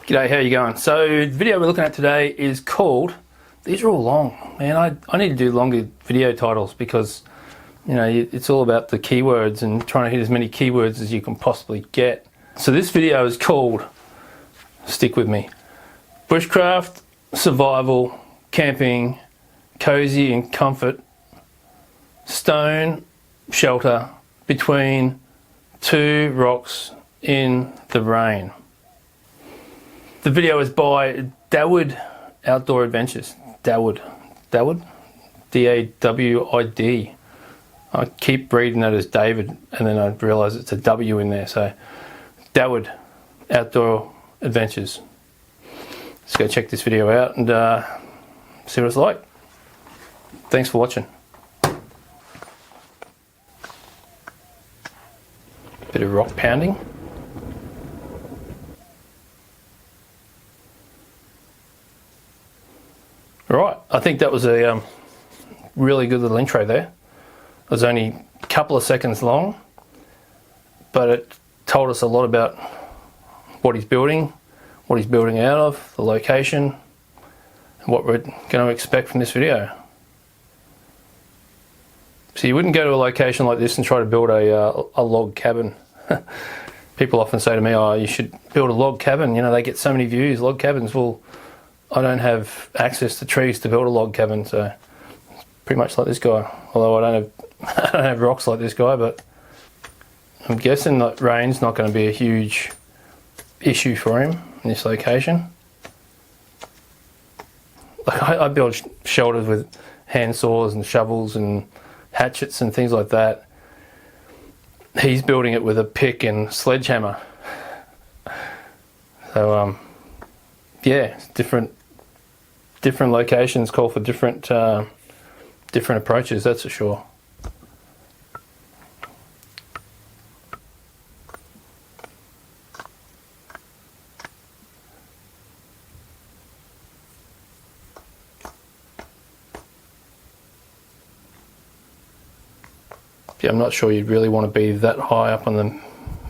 G'day, how you going? So the video we're looking at today is called, these are all long, man, I need to do longer video titles because, you know, it's all about the keywords and trying to hit as many keywords as you can possibly get. So this video is called, stick with me, Bushcraft, Survival, Camping, Cozy and Comfort, Stone Shelter Between Two Rocks in the Rain. The video is by Dawid Outdoor Adventures. Dawid? D-A-W-I-D. I keep reading that as David and then I realise it's a W in there. So Dawid Outdoor Adventures. Let's go check this video out and see what it's like. Thanks for watching. Bit of rock pounding. Right, I think that was a really good little intro there. It was only a couple of seconds long, but it told us a lot about what he's building out of, the location, and what we're going to expect from this video. So you wouldn't go to a location like this and try to build a log cabin. People often say to me, oh, you should build a log cabin, you know, they get so many views, log cabins. Well, I don't have access to trees to build a log cabin, so it's pretty much like this guy. Although I don't have rocks like this guy, but I'm guessing that rain's not going to be a huge issue for him in this location. Like I build shelters with hand saws and shovels and hatchets and things like that. He's building it with a pick and sledgehammer. So yeah, different locations call for different approaches, that's for sure. Yeah, I'm not sure you'd really want to be that high up on the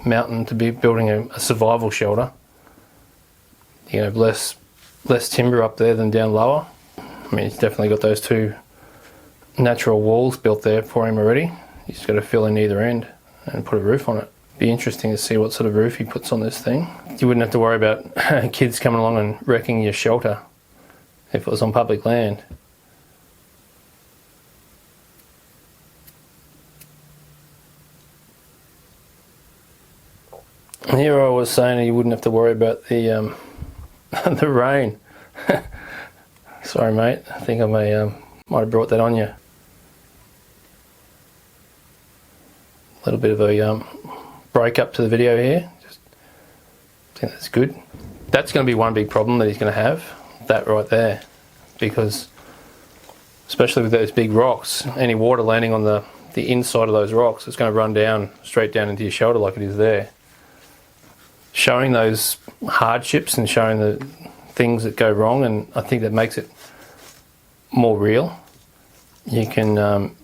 mountain to be building a survival shelter. You know, less timber up there than down lower. I mean, he's definitely got those two natural walls built there for him already. He's just got to fill in either end and put a roof on it. Be interesting to see what sort of roof he puts on this thing. You wouldn't have to worry about kids coming along and wrecking your shelter if it was on public land. And here I was saying you wouldn't have to worry about the the rain. Sorry mate, I think I might have brought that on you. A little bit of a break up to the video here. Just think that's good. That's going to be one big problem that he's going to have, that right there, because especially with those big rocks, any water landing on the inside of those rocks, it's going to run down straight down into your shoulder like it is there. Showing those hardships and showing the things that go wrong, and I think that makes it more real. You can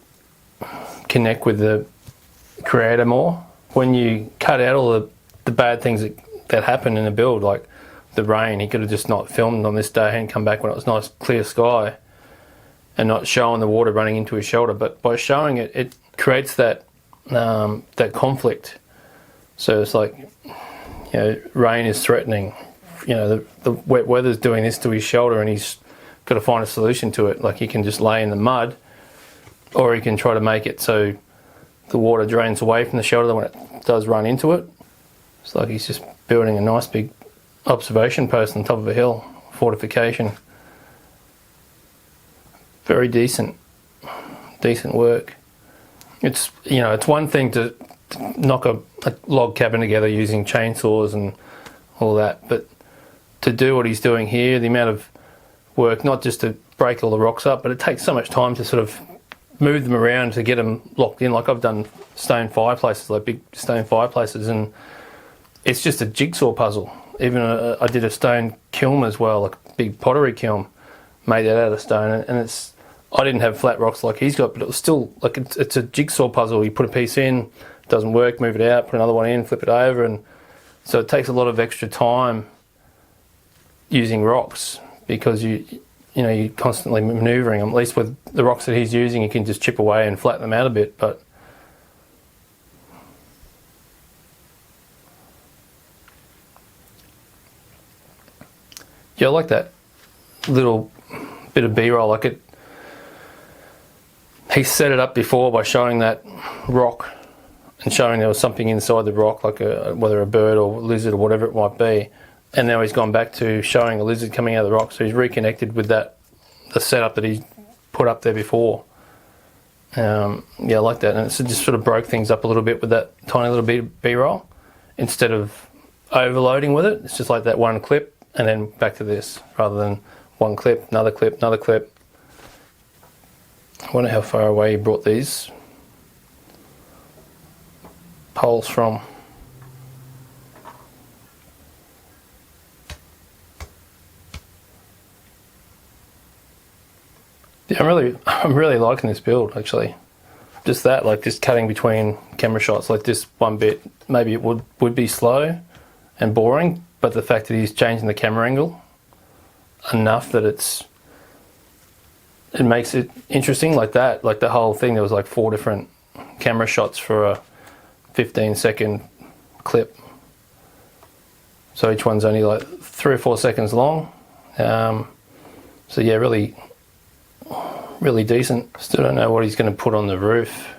connect with the creator more. When you cut out all the bad things that happen in a build, like the rain, he could have just not filmed on this day and come back when it was nice clear sky and not showing the water running into his shoulder. But by showing it, it creates that conflict. So it's like, you know, rain is threatening, you know, the wet weather's doing this to his shoulder and he's got to find a solution to it. Like he can just lay in the mud, or he can try to make it so the water drains away from the shoulder when it does run into it. It's like he's just building a nice big observation post on top of a hill, fortification. Very decent work. It's, you know, it's one thing to knock a log cabin together using chainsaws and all that, but to do what he's doing here, the amount of work, not just to break all the rocks up, but it takes so much time to sort of move them around to get them locked in. Like I've done stone fireplaces, like big stone fireplaces, and it's just a jigsaw puzzle. Even I did a stone kiln as well, like a big pottery kiln, made that out of stone, and it's, I didn't have flat rocks like he's got, but it was still like it's a jigsaw puzzle. You put a piece in, doesn't work, move it out, put another one in, flip it over, and so it takes a lot of extra time using rocks, because you're constantly manoeuvring them. At least with the rocks that he's using, you can just chip away and flatten them out a bit. But yeah, I like that little bit of B-roll. Like it, he set it up before by showing that rock and showing there was something inside the rock, like whether a bird or lizard or whatever it might be. And now he's gone back to showing a lizard coming out of the rock. So he's reconnected with the setup that he put up there before. Yeah, I like that. And it just sort of broke things up a little bit with that tiny little bit of B-roll. Instead of overloading with it, it's just like that one clip and then back to this, rather than one clip, another clip, another clip. I wonder how far away he brought these poles from. Yeah, I'm really liking this build, actually. Just that, like just cutting between camera shots, like this one bit, maybe it would be slow and boring, but the fact that he's changing the camera angle enough that it makes it interesting, like that. Like the whole thing, there was like 4 different camera shots for a 15-second clip. So each one's only like 3 or 4 seconds long. So yeah, really decent. Still don't know what he's going to put on the roof.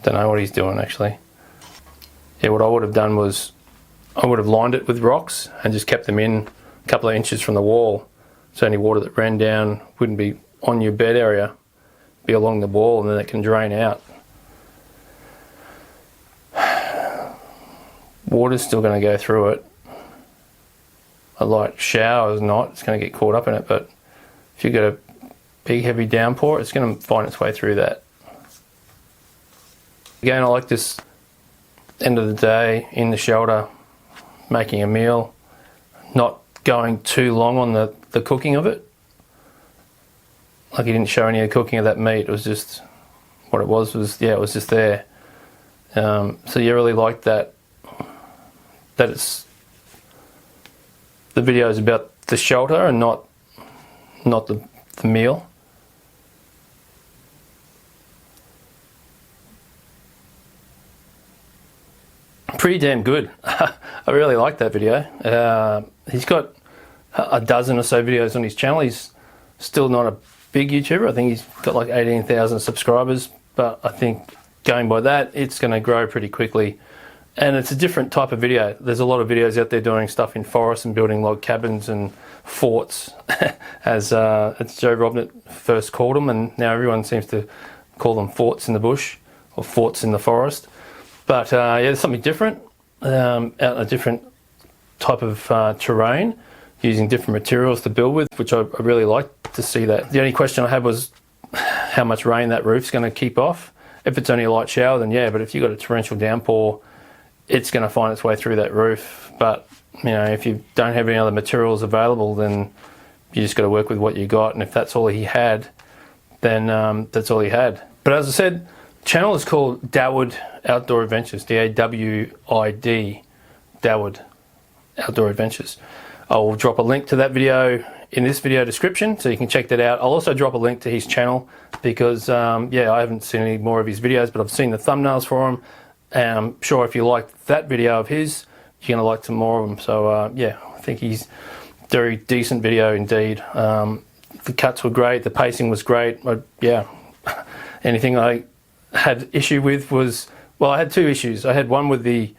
Don't know what he's doing, actually. Yeah, what I would have done was I would have lined it with rocks and just kept them in a couple of inches from the wall, so any water that ran down wouldn't be on your bed area, be along the wall, and then it can drain out. Water's still going to go through it. A light shower is not, it's going to get caught up in it, but if you get a big heavy downpour, it's going to find its way through that. Again, I like this end of the day in the shelter, making a meal, not going too long on the cooking of it. Like he didn't show any of the cooking of that meat, it was just, what it was yeah, it was just there. So you really like that it's, the video is about the shelter and not the meal. Pretty damn good. I really like that video. He's got a dozen or so videos on his channel. He's still not a big YouTuber. I think he's got like 18,000 subscribers, but I think going by that, it's going to grow pretty quickly. And it's a different type of video. There's a lot of videos out there doing stuff in forests and building log cabins and forts, as Joe Robnett first called them, and now everyone seems to call them forts in the bush or forts in the forest. But yeah, there's something different, out in a different type of terrain, using different materials to build with, which I really like to see that. The only question I had was how much rain that roof's going to keep off. If it's only a light shower, then yeah, but if you've got a torrential downpour, it's going to find its way through that roof. But you know, if you don't have any other materials available, then you just got to work with what you got. And if that's all he had, then that's all he had. But as I said, the channel is called Dawid Outdoor Adventures, D-A-W-I-D, Dawid Outdoor Adventures. I'll drop a link to that video in this video description, so you can check that out. I'll also drop a link to his channel because, yeah, I haven't seen any more of his videos, but I've seen the thumbnails for him. And I'm sure if you liked that video of his, you're going to like some more of them. So, yeah, I think he's very decent video indeed. The cuts were great. The pacing was great. Yeah, anything I had issue with was, well, I had 2 issues. I had one with the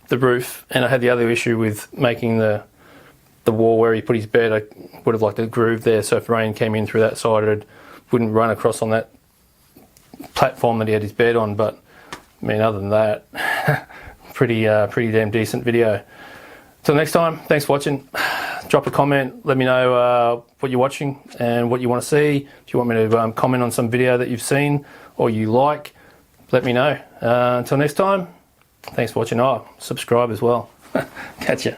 roof, and I had the other issue with making the wall where he put his bed. I would have liked a groove there, so if rain came in through that side, it wouldn't run across on that platform that he had his bed on. But I mean, other than that, pretty damn decent video. Till next time, thanks for watching. Drop a comment, let me know what you're watching and what you want to see. If you want me to comment on some video that you've seen or you like, let me know. Until next time, thanks for watching. Oh, subscribe as well. Catch ya.